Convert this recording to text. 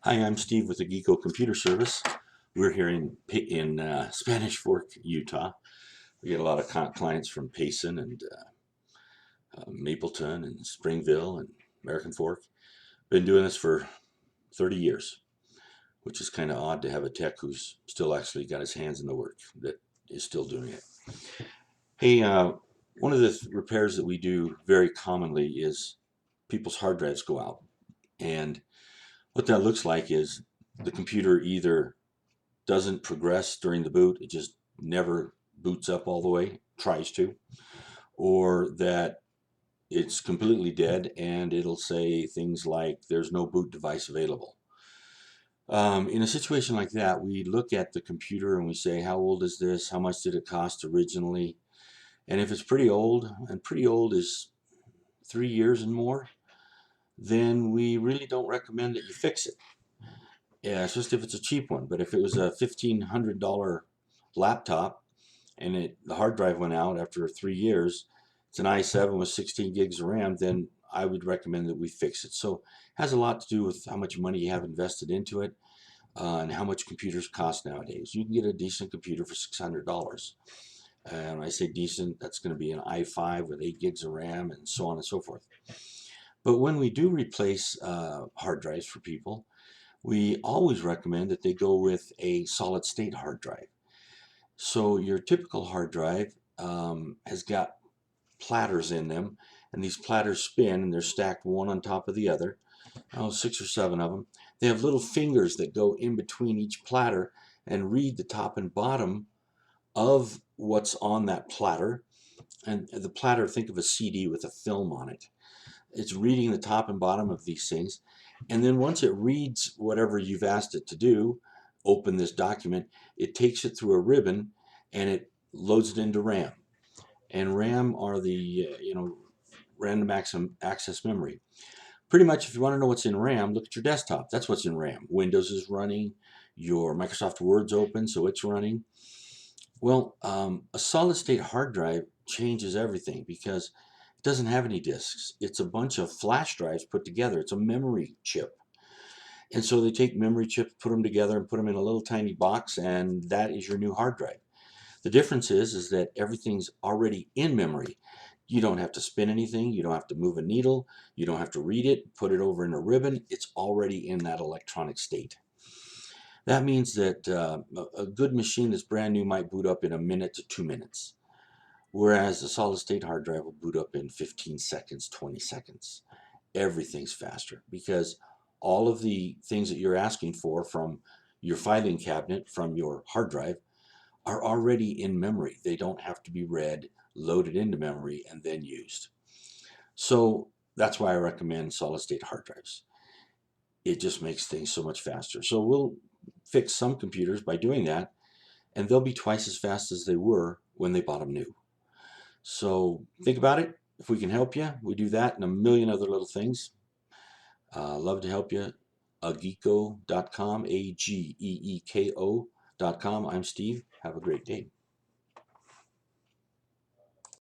Hi, I'm Steve with the Geeko Computer Service. We're here in Spanish Fork, Utah. We get a lot of clients from Payson and Mapleton and Springville and American Fork. Been doing this for 30 years, which is kind of odd to have a tech who's still actually got his hands in the work that is still doing it. Hey, one of the repairs that we do very commonly is people's hard drives go out. And what that looks like is the computer either doesn't progress during the boot, it just never boots up all the way, tries to, or that it's completely dead and it'll say things like there's no boot device available. In a situation like that, we look at the computer and we say, how old is this? How much did it cost originally? And if it's pretty old, and pretty old is 3 years and more, then we really don't recommend that you fix it. Yeah, it's just if it's a cheap one. But if it was a $1,500 laptop and the hard drive went out after 3 years, it's an i7 with 16 gigs of RAM, then I would recommend that we fix it. So it has a lot to do with how much money you have invested into it and how much computers cost nowadays. You can get a decent computer for $600. And when I say decent, that's going to be an i5 with 8 gigs of RAM and so on and so forth. But when we do replace hard drives for people, we always recommend that they go with a solid state hard drive. So your typical hard drive has got platters in them, and these platters spin and they're stacked one on top of the other. 6 or 7 of them. They have little fingers that go in between each platter and read the top and bottom of what's on that platter. And the platter, think of a CD with a film on it. It's reading the top and bottom of these things. And then once it reads whatever you've asked it to do, open this document, it takes it through a ribbon and it loads it into RAM. And RAM are the random access memory. Pretty much, if you want to know what's in RAM, look at your desktop. That's what's in RAM. Windows is running, your Microsoft Word's open, so it's running. Well, a solid state hard drive changes everything because it doesn't have any disks. It's a bunch of flash drives put together. It's a memory chip. And so they take memory chips, put them together, and put them in a little tiny box, and that is your new hard drive. The difference is that everything's already in memory. You don't have to spin anything. You don't have to move a needle. You don't have to read it, put it over in a ribbon. It's already in that electronic state. That means that a good machine that's brand new might boot up in a minute to 2 minutes, whereas a solid state hard drive will boot up in 15 seconds, 20 seconds. Everything's faster because all of the things that you're asking for from your filing cabinet, from your hard drive, are already in memory. They don't have to be read, loaded into memory, and then used. So that's why I recommend solid state hard drives. It just makes things so much faster. So we'll fix some computers by doing that, and they'll be twice as fast as they were when they bought them new. So think about it. If we can help you, we do that and a million other little things. Love to help you. Ageeko.com, AGEEKO.com. I'm Steve. Have a great day.